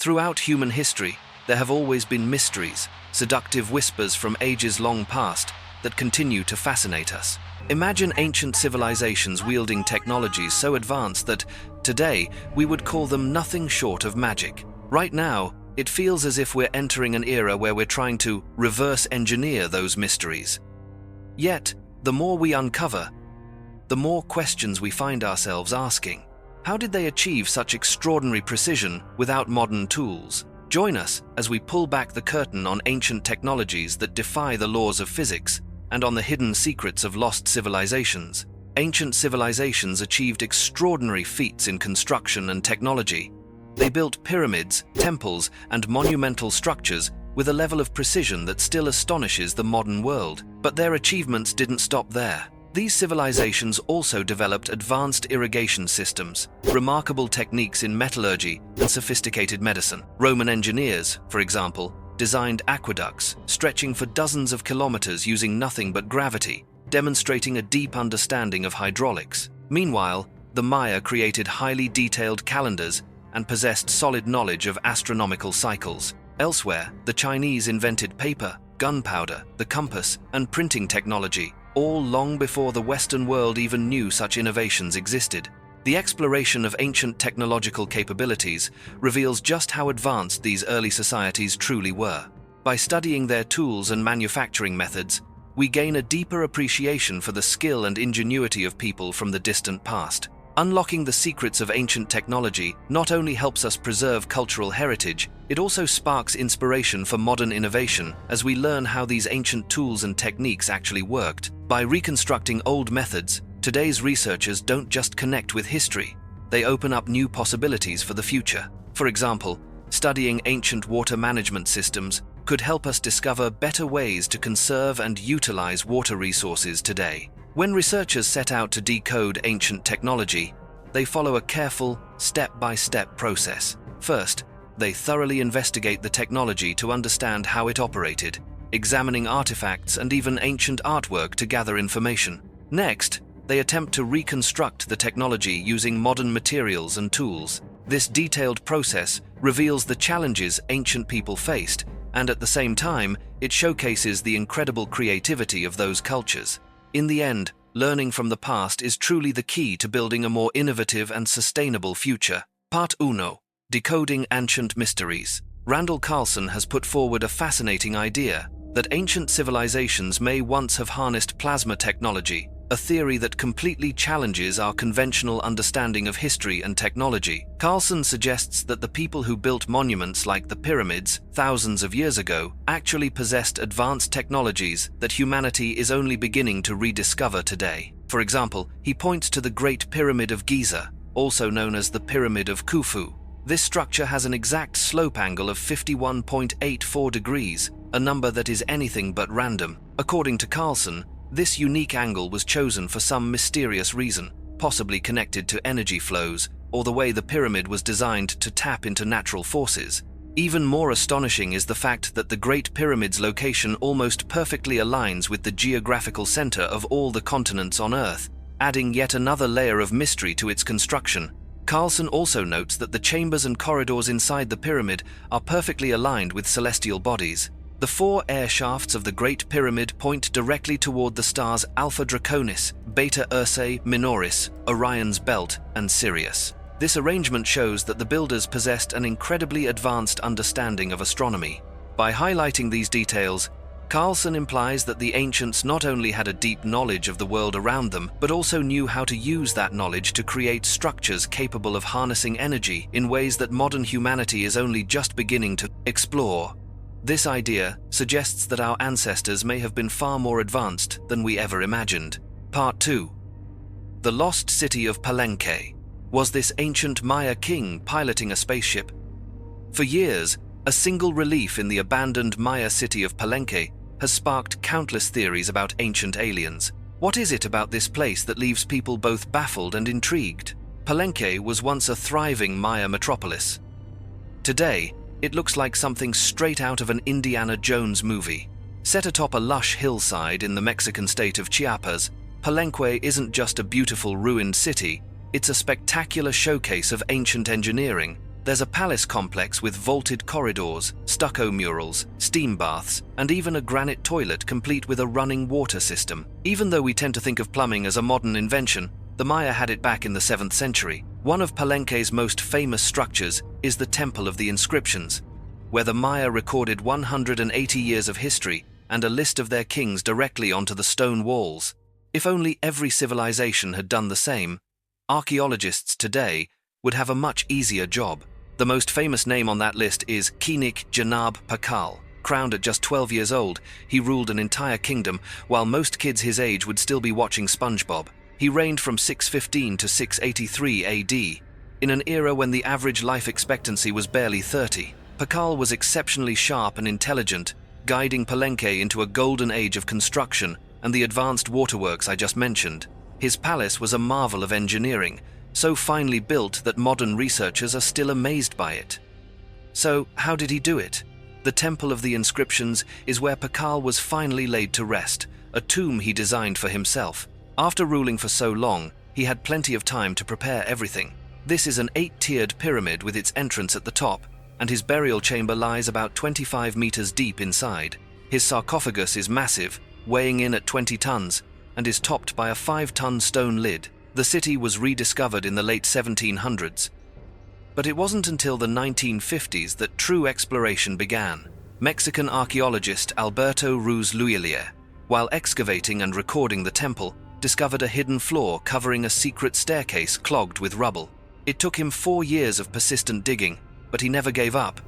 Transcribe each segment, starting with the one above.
Throughout human history, there have always been mysteries, seductive whispers from ages long past that continue to fascinate us. Imagine ancient civilizations wielding technologies so advanced that, today, we would call them nothing short of magic. Right now, it feels as if we're entering an era where we're trying to reverse engineer those mysteries. Yet, the more we uncover, the more questions we find ourselves asking. How did they achieve such extraordinary precision without modern tools? Join us as we pull back the curtain on ancient technologies that defy the laws of physics and on the hidden secrets of lost civilizations. Ancient civilizations achieved extraordinary feats in construction and technology. They built pyramids, temples, and monumental structures with a level of precision that still astonishes the modern world. But their achievements didn't stop there. These civilizations also developed advanced irrigation systems, remarkable techniques in metallurgy, and sophisticated medicine. Roman engineers, for example, designed aqueducts stretching for dozens of kilometers using nothing but gravity, demonstrating a deep understanding of hydraulics. Meanwhile, the Maya created highly detailed calendars and possessed solid knowledge of astronomical cycles. Elsewhere, the Chinese invented paper, gunpowder, the compass, and printing technology, all long before the Western world even knew such innovations existed. The exploration of ancient technological capabilities reveals just how advanced these early societies truly were. By studying their tools and manufacturing methods, we gain a deeper appreciation for the skill and ingenuity of people from the distant past. Unlocking the secrets of ancient technology not only helps us preserve cultural heritage, it also sparks inspiration for modern innovation as we learn how these ancient tools and techniques actually worked. By reconstructing old methods, today's researchers don't just connect with history, they open up new possibilities for the future. For example, studying ancient water management systems could help us discover better ways to conserve and utilize water resources today. When researchers set out to decode ancient technology, they follow a careful, step-by-step process. First, they thoroughly investigate the technology to understand how it operated, examining artifacts and even ancient artwork to gather information. Next, they attempt to reconstruct the technology using modern materials and tools. This detailed process reveals the challenges ancient people faced, and at the same time, it showcases the incredible creativity of those cultures. In the end, learning from the past is truly the key to building a more innovative and sustainable future. Part 1. Decoding Ancient Mysteries. Randall Carlson has put forward a fascinating idea that ancient civilizations may once have harnessed plasma technology, a theory that completely challenges our conventional understanding of history and technology. Carlson suggests that the people who built monuments like the pyramids thousands of years ago actually possessed advanced technologies that humanity is only beginning to rediscover today. For example, he points to the Great Pyramid of Giza, also known as the Pyramid of Khufu. This structure has an exact slope angle of 51.84 degrees, a number that is anything but random. According to Carlson, this unique angle was chosen for some mysterious reason, possibly connected to energy flows or the way the pyramid was designed to tap into natural forces. Even more astonishing is the fact that the Great Pyramid's location almost perfectly aligns with the geographical center of all the continents on Earth, adding yet another layer of mystery to its construction. Carlson also notes that the chambers and corridors inside the pyramid are perfectly aligned with celestial bodies. The 4 air shafts of the Great Pyramid point directly toward the stars Alpha Draconis, Beta Ursae Minoris, Orion's Belt, and Sirius. This arrangement shows that the builders possessed an incredibly advanced understanding of astronomy. By highlighting these details, Carlson implies that the ancients not only had a deep knowledge of the world around them, but also knew how to use that knowledge to create structures capable of harnessing energy in ways that modern humanity is only just beginning to explore. This idea suggests that our ancestors may have been far more advanced than we ever imagined. Part 2. The Lost City of Palenque. Was this ancient Maya king piloting a spaceship? For years, a single relief in the abandoned Maya city of Palenque has sparked countless theories about ancient aliens. What is it about this place that leaves people both baffled and intrigued? Palenque was once a thriving Maya metropolis. Today, it looks like something straight out of an Indiana Jones movie. Set atop a lush hillside in the Mexican state of Chiapas, Palenque isn't just a beautiful ruined city, it's a spectacular showcase of ancient engineering There's a palace complex with vaulted corridors, stucco murals, steam baths, and even a granite toilet complete with a running water system. Even though we tend to think of plumbing as a modern invention, the Maya had it back in the 7th century. One of Palenque's most famous structures is the Temple of the Inscriptions, where the Maya recorded 180 years of history and a list of their kings directly onto the stone walls. If only every civilization had done the same, archaeologists today would have a much easier job. The most famous name on that list is Kinik Janab Pakal. Crowned at just 12 years old, he ruled an entire kingdom, while most kids his age would still be watching SpongeBob. He reigned from 615 to 683 AD, in an era when the average life expectancy was barely 30. Pakal was exceptionally sharp and intelligent, guiding Palenque into a golden age of construction and the advanced waterworks I just mentioned. His palace was a marvel of engineering, so finely built that modern researchers are still amazed by it. So, how did he do it? The Temple of the Inscriptions is where Pakal was finally laid to rest, a tomb he designed for himself. After ruling for so long, he had plenty of time to prepare everything. This is an 8-tiered pyramid with its entrance at the top, and his burial chamber lies about 25 meters deep inside. His sarcophagus is massive, weighing in at 20 tons, and is topped by a 5-ton stone lid. The city was rediscovered in the late 1700s. But it wasn't until the 1950s that true exploration began. Mexican archaeologist Alberto Ruz Luilier, while excavating and recording the temple, discovered a hidden floor covering a secret staircase clogged with rubble. It took him 4 years of persistent digging, but he never gave up.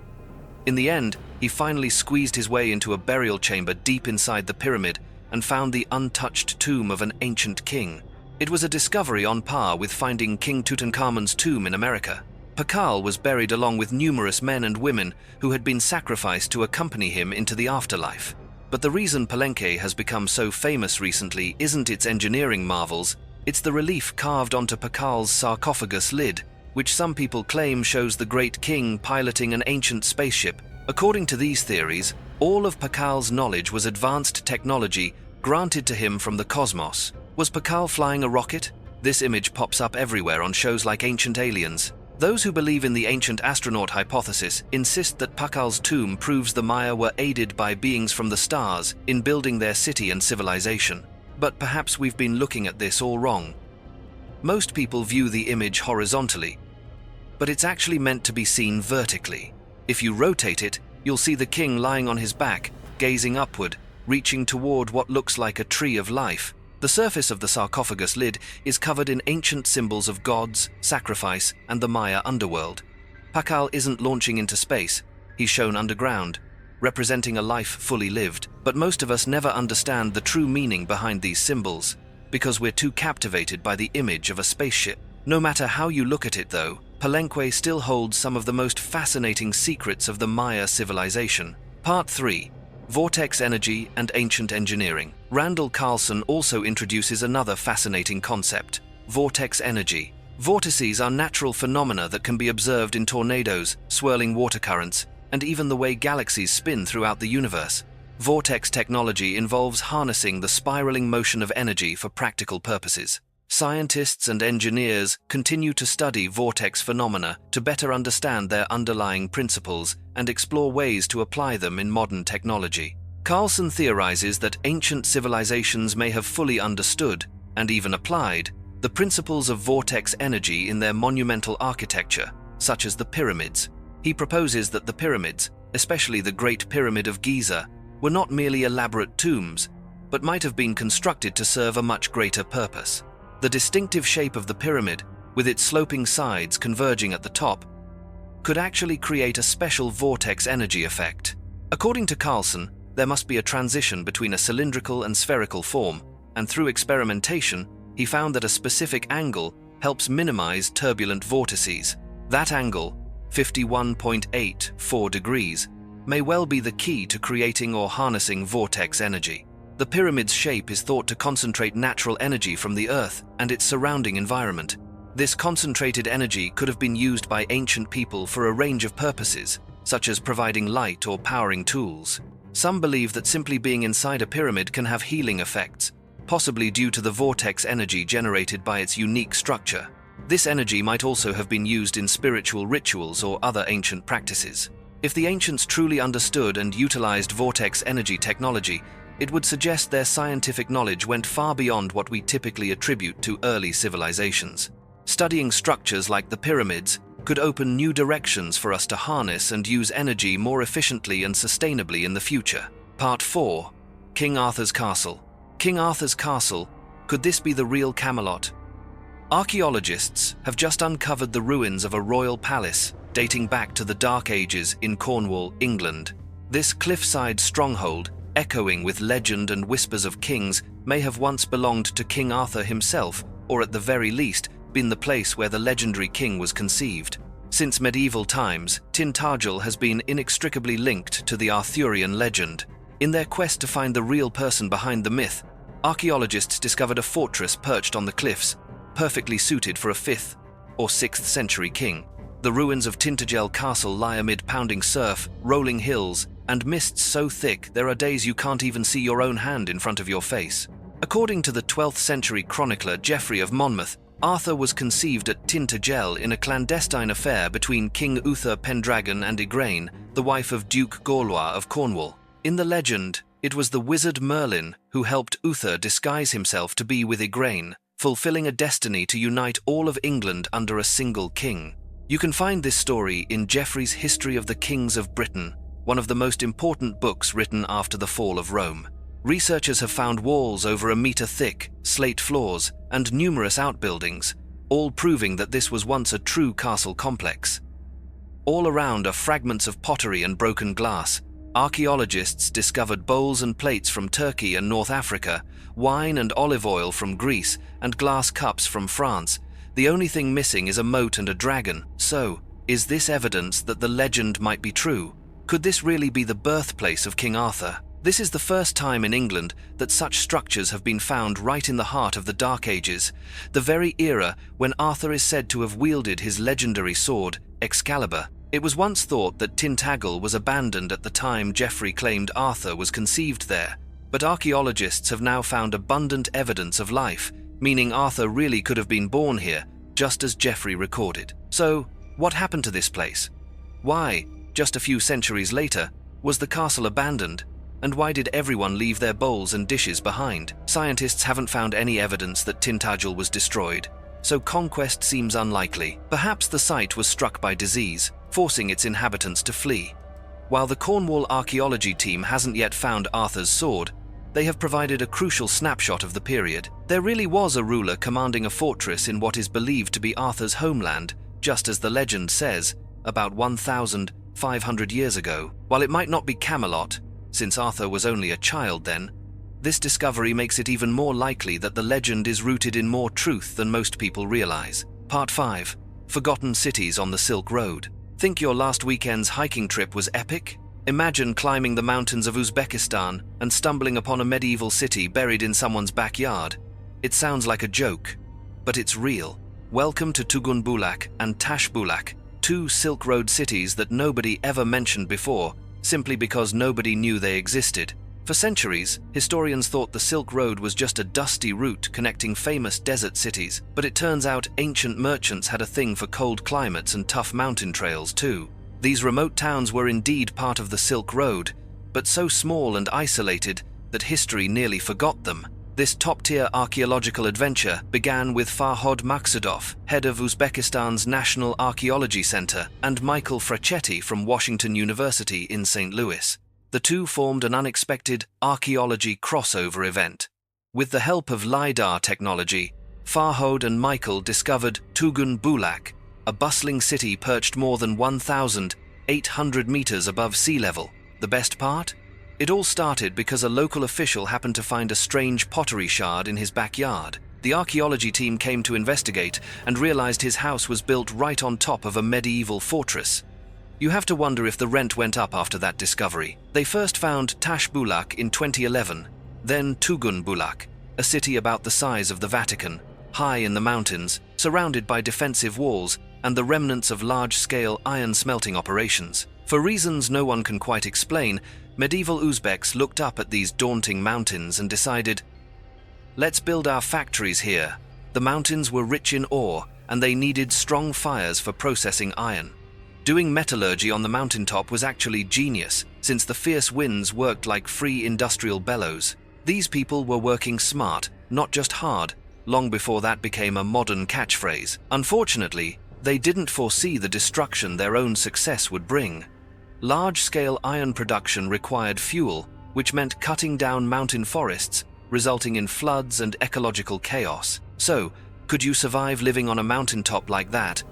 In the end, he finally squeezed his way into a burial chamber deep inside the pyramid and found the untouched tomb of an ancient king. It was a discovery on par with finding King Tutankhamun's tomb in America. Pakal was buried along with numerous men and women who had been sacrificed to accompany him into the afterlife. But the reason Palenque has become so famous recently isn't its engineering marvels, it's the relief carved onto Pakal's sarcophagus lid, which some people claim shows the great king piloting an ancient spaceship. According to these theories, all of Pakal's knowledge was advanced technology granted to him from the cosmos. Was Pakal flying a rocket? This image pops up everywhere on shows like Ancient Aliens. Those who believe in the ancient astronaut hypothesis insist that Pakal's tomb proves the Maya were aided by beings from the stars in building their city and civilization. But perhaps we've been looking at this all wrong. Most people view the image horizontally, but it's actually meant to be seen vertically. If you rotate it, you'll see the king lying on his back, gazing upward, reaching toward what looks like a tree of life. The surface of the sarcophagus lid is covered in ancient symbols of gods, sacrifice, and the Maya underworld. Pakal isn't launching into space, he's shown underground, representing a life fully lived. But most of us never understand the true meaning behind these symbols, because we're too captivated by the image of a spaceship. No matter how you look at it though, Palenque still holds some of the most fascinating secrets of the Maya civilization. Part 3. Vortex Energy and Ancient Engineering. Randall Carlson also introduces another fascinating concept: vortex energy. Vortices are natural phenomena that can be observed in tornadoes, swirling water currents, and even the way galaxies spin throughout the universe. Vortex technology involves harnessing the spiraling motion of energy for practical purposes. Scientists and engineers continue to study vortex phenomena to better understand their underlying principles and explore ways to apply them in modern technology. Carlson theorizes that ancient civilizations may have fully understood, and even applied, the principles of vortex energy in their monumental architecture, such as the pyramids. He proposes that the pyramids, especially the Great Pyramid of Giza, were not merely elaborate tombs, but might have been constructed to serve a much greater purpose. The distinctive shape of the pyramid, with its sloping sides converging at the top, could actually create a special vortex energy effect. According to Carlson, there must be a transition between a cylindrical and spherical form, and through experimentation, he found that a specific angle helps minimize turbulent vortices. That angle, 51.84 degrees, may well be the key to creating or harnessing vortex energy. The pyramid's shape is thought to concentrate natural energy from the Earth and its surrounding environment. This concentrated energy could have been used by ancient people for a range of purposes, such as providing light or powering tools. Some believe that simply being inside a pyramid can have healing effects, possibly due to the vortex energy generated by its unique structure. This energy might also have been used in spiritual rituals or other ancient practices. If the ancients truly understood and utilized vortex energy technology, it would suggest their scientific knowledge went far beyond what we typically attribute to early civilizations. Studying structures like the pyramids could open new directions for us to harness and use energy more efficiently and sustainably in the future. Part 4. King Arthur's Castle. King Arthur's Castle, could this be the real Camelot? Archaeologists have just uncovered the ruins of a royal palace dating back to the Dark Ages in Cornwall, England. This cliffside stronghold, echoing with legend and whispers of kings, may have once belonged to King Arthur himself, or at the very least, been the place where the legendary king was conceived. Since medieval times, Tintagel has been inextricably linked to the Arthurian legend. In their quest to find the real person behind the myth, archaeologists discovered a fortress perched on the cliffs, perfectly suited for a 5th or 6th century king. The ruins of Tintagel Castle lie amid pounding surf, rolling hills, and mists so thick there are days you can't even see your own hand in front of your face. According to the 12th century chronicler Geoffrey of Monmouth, Arthur was conceived at Tintagel in a clandestine affair between King Uther Pendragon and Igraine, the wife of Duke Gorlois of Cornwall. In the legend, it was the wizard Merlin who helped Uther disguise himself to be with Igraine, fulfilling a destiny to unite all of England under a single king. You can find this story in Geoffrey's History of the Kings of Britain, one of the most important books written after the fall of Rome. Researchers have found walls over a meter thick, slate floors, and numerous outbuildings, all proving that this was once a true castle complex. All around are fragments of pottery and broken glass. Archaeologists discovered bowls and plates from Turkey and North Africa, wine and olive oil from Greece, and glass cups from France. The only thing missing is a moat and a dragon. So, is this evidence that the legend might be true? Could this really be the birthplace of King Arthur? This is the first time in England that such structures have been found right in the heart of the Dark Ages, the very era when Arthur is said to have wielded his legendary sword, Excalibur. It was once thought that Tintagel was abandoned at the time Geoffrey claimed Arthur was conceived there, but archaeologists have now found abundant evidence of life, meaning Arthur really could have been born here, just as Geoffrey recorded. So, what happened to this place? Why, just a few centuries later, was the castle abandoned? And why did everyone leave their bowls and dishes behind? Scientists haven't found any evidence that Tintagel was destroyed, so conquest seems unlikely. Perhaps the site was struck by disease, forcing its inhabitants to flee. While the Cornwall archaeology team hasn't yet found Arthur's sword, they have provided a crucial snapshot of the period. There really was a ruler commanding a fortress in what is believed to be Arthur's homeland, just as the legend says, about 1,500 years ago. While it might not be Camelot, since Arthur was only a child then, this discovery makes it even more likely that the legend is rooted in more truth than most people realize. Part 5. Forgotten Cities on the Silk Road. Think your last weekend's hiking trip was epic? Imagine climbing the mountains of Uzbekistan and stumbling upon a medieval city buried in someone's backyard. It sounds like a joke, but it's real. Welcome to Tugun Bulak and Tash Bulak, two Silk Road cities that nobody ever mentioned before, simply because nobody knew they existed. For centuries, historians thought the Silk Road was just a dusty route connecting famous desert cities, but it turns out ancient merchants had a thing for cold climates and tough mountain trails too. These remote towns were indeed part of the Silk Road, but so small and isolated that history nearly forgot them. This top-tier archaeological adventure began with Farhod Maksudov, head of Uzbekistan's National Archaeology Center, and Michael Frachetti from Washington University in St. Louis. The two formed an unexpected archaeology crossover event. With the help of LiDAR technology, Farhod and Michael discovered Tugun Bulak, a bustling city perched more than 1,800 meters above sea level. The best part? It all started because a local official happened to find a strange pottery shard in his backyard. The archaeology team came to investigate and realized his house was built right on top of a medieval fortress. You have to wonder if the rent went up after that discovery. They first found Tash Bulak in 2011, then Tugun Bulak, a city about the size of the Vatican, high in the mountains, surrounded by defensive walls and the remnants of large-scale iron smelting operations. For reasons no one can quite explain, medieval Uzbeks looked up at these daunting mountains and decided, let's build our factories here. The mountains were rich in ore, and they needed strong fires for processing iron. Doing metallurgy on the mountaintop was actually genius, since the fierce winds worked like free industrial bellows. These people were working smart, not just hard, long before that became a modern catchphrase. Unfortunately, they didn't foresee the destruction their own success would bring. Large-scale iron production required fuel, which meant cutting down mountain forests, resulting in floods and ecological chaos. So, could you survive living on a mountaintop like that?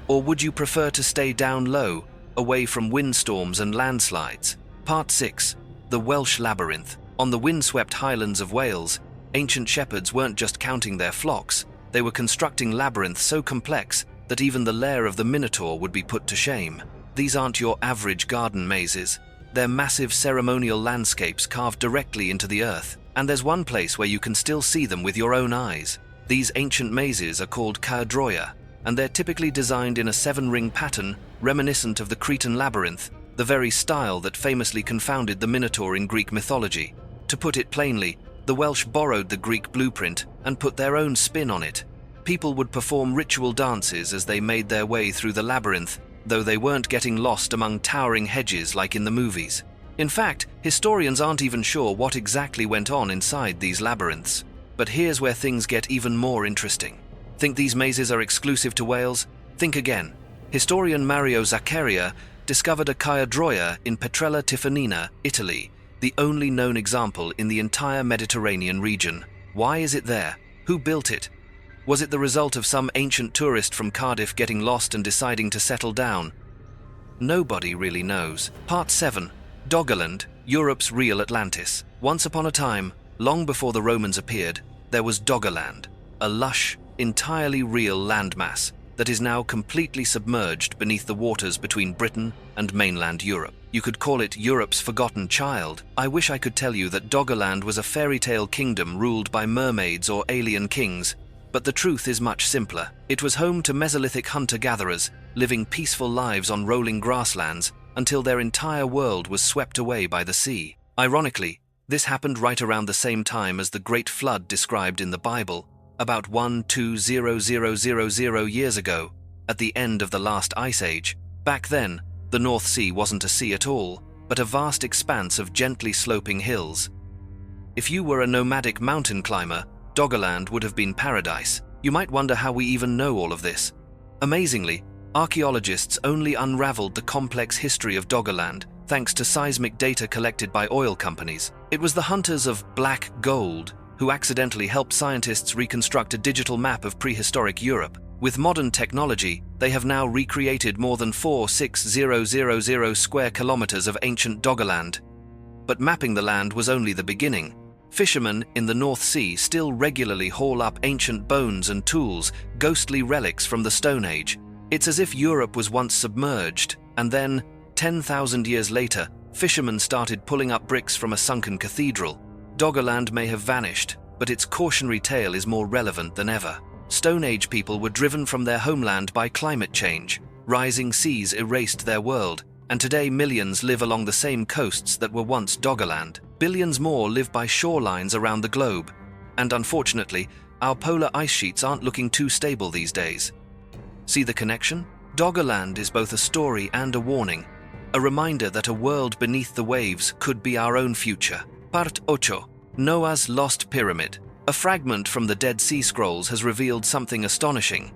Or would you prefer to stay down low, away from windstorms and landslides? Part 6. The Welsh Labyrinth. On the windswept highlands of Wales, ancient shepherds weren't just counting their flocks, they were constructing labyrinths so complex that even the lair of the Minotaur would be put to shame. These aren't your average garden mazes. They're massive ceremonial landscapes carved directly into the earth, and there's one place where you can still see them with your own eyes. These ancient mazes are called caerdroea, and they're typically designed in a 7-ring pattern reminiscent of the Cretan labyrinth, the very style that famously confounded the Minotaur in Greek mythology. To put it plainly, the Welsh borrowed the Greek blueprint and put their own spin on it. People would perform ritual dances as they made their way through the labyrinth, though they weren't getting lost among towering hedges like in the movies. In fact, historians aren't even sure what exactly went on inside these labyrinths. But here's where things get even more interesting. Think these mazes are exclusive to Wales? Think again. Historian Mario Zaccaria discovered a caerdroea in Petrella Tifanina, Italy, the only known example in the entire Mediterranean region. Why is it there? Who built it? Was it the result of some ancient tourist from Cardiff getting lost and deciding to settle down? Nobody really knows. Part 7. Doggerland, Europe's real Atlantis. Once upon a time, long before the Romans appeared, there was Doggerland, a lush, entirely real landmass that is now completely submerged beneath the waters between Britain and mainland Europe. You could call it Europe's forgotten child. I wish I could tell you that Doggerland was a fairy tale kingdom ruled by mermaids or alien kings, but the truth is much simpler. It was home to Mesolithic hunter-gatherers, living peaceful lives on rolling grasslands until their entire world was swept away by the sea. Ironically, this happened right around the same time as the Great Flood described in the Bible, about 1,200,000 years ago, at the end of the last ice age. Back then, the North Sea wasn't a sea at all, but a vast expanse of gently sloping hills. If you were a nomadic mountain climber, Doggerland would have been paradise. You might wonder how we even know all of this. Amazingly, archaeologists only unraveled the complex history of Doggerland thanks to seismic data collected by oil companies. It was the hunters of black gold who accidentally helped scientists reconstruct a digital map of prehistoric Europe. With modern technology, they have now recreated more than 4,600 square kilometers of ancient Doggerland. But mapping the land was only the beginning. Fishermen in the North Sea still regularly haul up ancient bones and tools, ghostly relics from the Stone Age. It's as if Europe was once submerged, and then, 10,000 years later, fishermen started pulling up bricks from a sunken cathedral. Doggerland may have vanished, but its cautionary tale is more relevant than ever. Stone Age people were driven from their homeland by climate change. Rising seas erased their world, and today millions live along the same coasts that were once Doggerland. Billions more live by shorelines around the globe, and unfortunately, our polar ice sheets aren't looking too stable these days. See the connection? Doggerland is both a story and a warning, a reminder that a world beneath the waves could be our own future. Part 8. Noah's Lost Pyramid. A fragment from the Dead Sea Scrolls has revealed something astonishing.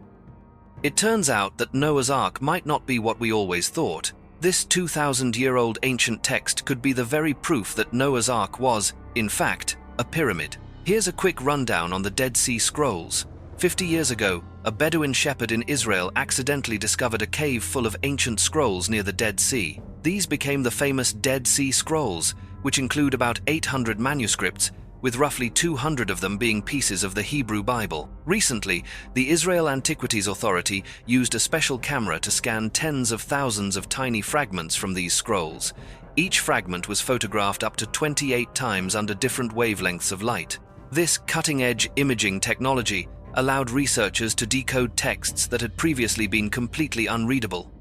It turns out that Noah's Ark might not be what we always thought. This 2,000-year-old ancient text could be the very proof that Noah's Ark was, in fact, a pyramid. Here's a quick rundown on the Dead Sea Scrolls. 50 years ago, a Bedouin shepherd in Israel accidentally discovered a cave full of ancient scrolls near the Dead Sea. These became the famous Dead Sea Scrolls, which include about 800 manuscripts, with roughly 200 of them being pieces of the Hebrew Bible. Recently, the Israel Antiquities Authority used a special camera to scan tens of thousands of tiny fragments from these scrolls. Each fragment was photographed up to 28 times under different wavelengths of light. This cutting-edge imaging technology allowed researchers to decode texts that had previously been completely unreadable.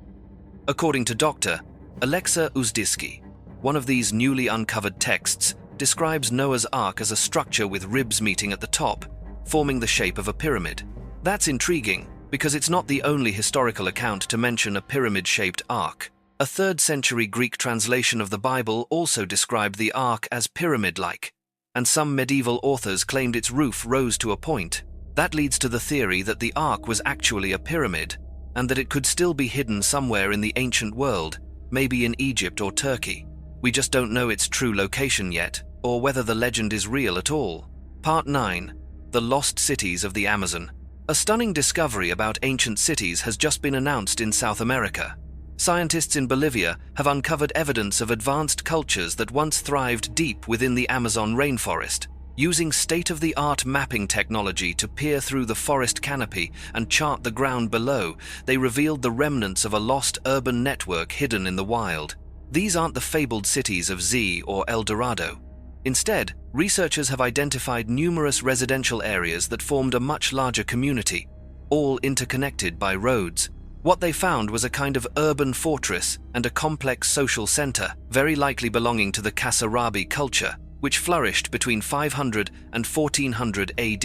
According to Dr. Alexa Uzdiski, one of these newly uncovered texts describes Noah's Ark as a structure with ribs meeting at the top, forming the shape of a pyramid. That's intriguing, because it's not the only historical account to mention a pyramid-shaped ark. A 3rd century Greek translation of the Bible also described the ark as pyramid-like, and some medieval authors claimed its roof rose to a point. That leads to the theory that the ark was actually a pyramid, and that it could still be hidden somewhere in the ancient world, maybe in Egypt or Turkey. We just don't know its true location yet, or whether the legend is real at all. Part 9. The Lost Cities of the Amazon. A stunning discovery about ancient cities has just been announced in South America. Scientists in Bolivia have uncovered evidence of advanced cultures that once thrived deep within the Amazon rainforest. Using state-of-the-art mapping technology to peer through the forest canopy and chart the ground below, they revealed the remnants of a lost urban network hidden in the wild. These aren't the fabled cities of Z or El Dorado. Instead, researchers have identified numerous residential areas that formed a much larger community, all interconnected by roads. What they found was a kind of urban fortress and a complex social center, very likely belonging to the Kasarabi culture, which flourished between 500 and 1400 AD.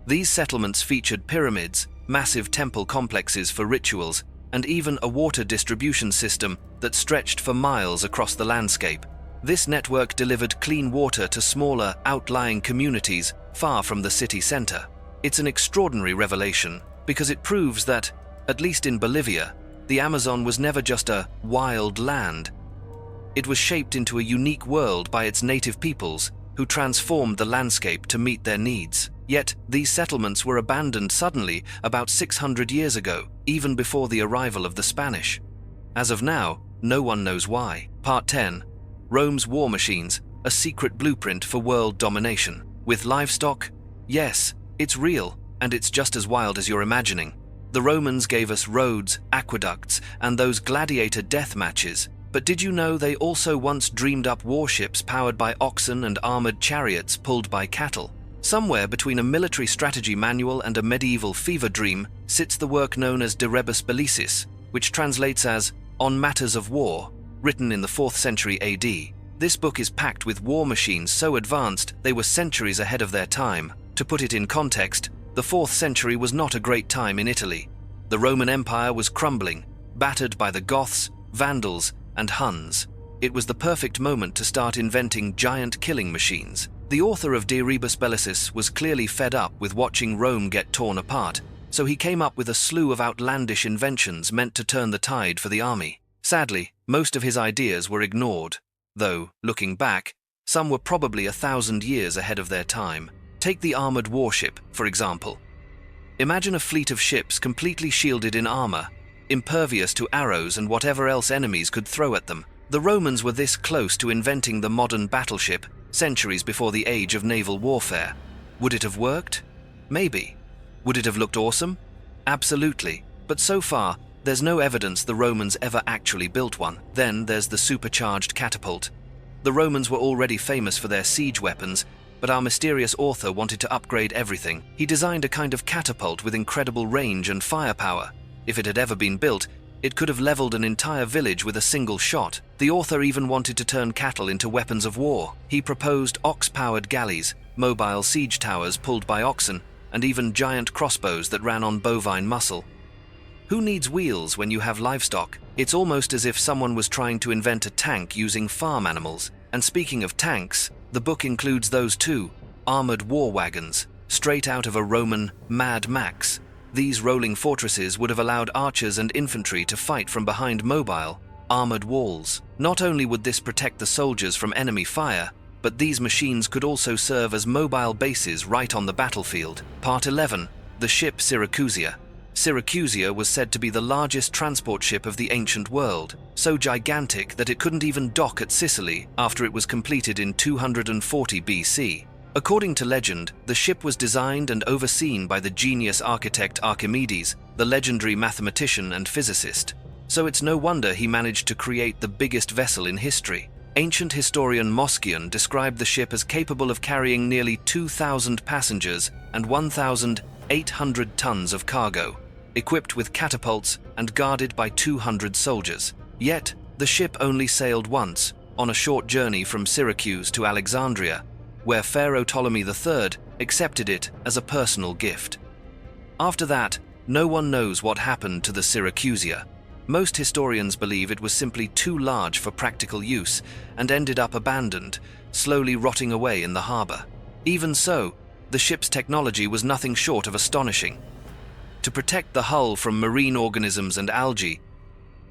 These settlements featured pyramids, massive temple complexes for rituals, and even a water distribution system that stretched for miles across the landscape. This network delivered clean water to smaller, outlying communities far from the city center. It's an extraordinary revelation because it proves that, at least in Bolivia, the Amazon was never just a wild land. It was shaped into a unique world by its native peoples, who transformed the landscape to meet their needs. Yet, these settlements were abandoned suddenly about 600 years ago, even before the arrival of the Spanish. As of now, no one knows why. Part 10. Rome's war machines, a secret blueprint for world domination. With livestock? Yes, it's real, and it's just as wild as you're imagining. The Romans gave us roads, aqueducts, and those gladiator death matches. But did you know they also once dreamed up warships powered by oxen and armored chariots pulled by cattle? Somewhere between a military strategy manual and a medieval fever dream sits the work known as De Rebus Bellicis, which translates as On Matters of War, written in the 4th century AD. This book is packed with war machines so advanced they were centuries ahead of their time. To put it in context, the 4th century was not a great time in Italy. The Roman Empire was crumbling, battered by the Goths, Vandals, and Huns. It was the perfect moment to start inventing giant killing machines. The author of De Rebus Bellicis was clearly fed up with watching Rome get torn apart, so he came up with a slew of outlandish inventions meant to turn the tide for the army. Sadly, most of his ideas were ignored, though, looking back, some were probably 1,000 years ahead of their time. Take the armored warship, for example. Imagine a fleet of ships completely shielded in armor, impervious to arrows and whatever else enemies could throw at them. The Romans were this close to inventing the modern battleship, centuries before the age of naval warfare. Would it have worked? Maybe. Would it have looked awesome? Absolutely. But so far, there's no evidence the Romans ever actually built one. Then there's the supercharged catapult. The Romans were already famous for their siege weapons, but our mysterious author wanted to upgrade everything. He designed a kind of catapult with incredible range and firepower. If it had ever been built, it could have leveled an entire village with a single shot. The author even wanted to turn cattle into weapons of war. He proposed ox-powered galleys, mobile siege towers pulled by oxen, and even giant crossbows that ran on bovine muscle. Who needs wheels when you have livestock? It's almost as if someone was trying to invent a tank using farm animals. And speaking of tanks, the book includes those too, armored war wagons, straight out of a Roman Mad Max. These rolling fortresses would have allowed archers and infantry to fight from behind mobile, armored walls. Not only would this protect the soldiers from enemy fire, but these machines could also serve as mobile bases right on the battlefield. Part 11. The ship Syracusia. Syracusia was said to be the largest transport ship of the ancient world, so gigantic that it couldn't even dock at Sicily after it was completed in 240 BC. According to legend, the ship was designed and overseen by the genius architect Archimedes, the legendary mathematician and physicist. So it's no wonder he managed to create the biggest vessel in history. Ancient historian Moschion described the ship as capable of carrying nearly 2,000 passengers and 1,800 tons of cargo, equipped with catapults and guarded by 200 soldiers. Yet, the ship only sailed once, on a short journey from Syracuse to Alexandria, where Pharaoh Ptolemy III accepted it as a personal gift. After that, No one knows what happened to the Syracusia. Most historians believe it was simply too large for practical use and ended up abandoned, slowly rotting away in the harbor. Even so, the ship's technology was nothing short of astonishing. To protect the hull from marine organisms and algae,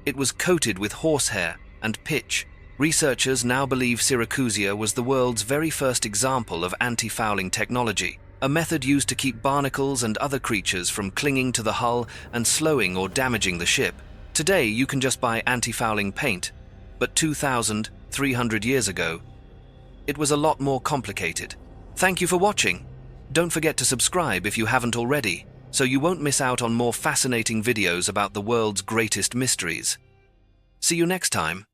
it was coated with horsehair and pitch. Researchers now believe Syracusia was the world's very first example of anti-fouling technology, a method used to keep barnacles and other creatures from clinging to the hull and slowing or damaging the ship. Today, you can just buy anti-fouling paint, but 2,300 years ago, it was a lot more complicated. Thank you for watching. Don't forget to subscribe if you haven't already, so you won't miss out on more fascinating videos about the world's greatest mysteries. See you next time.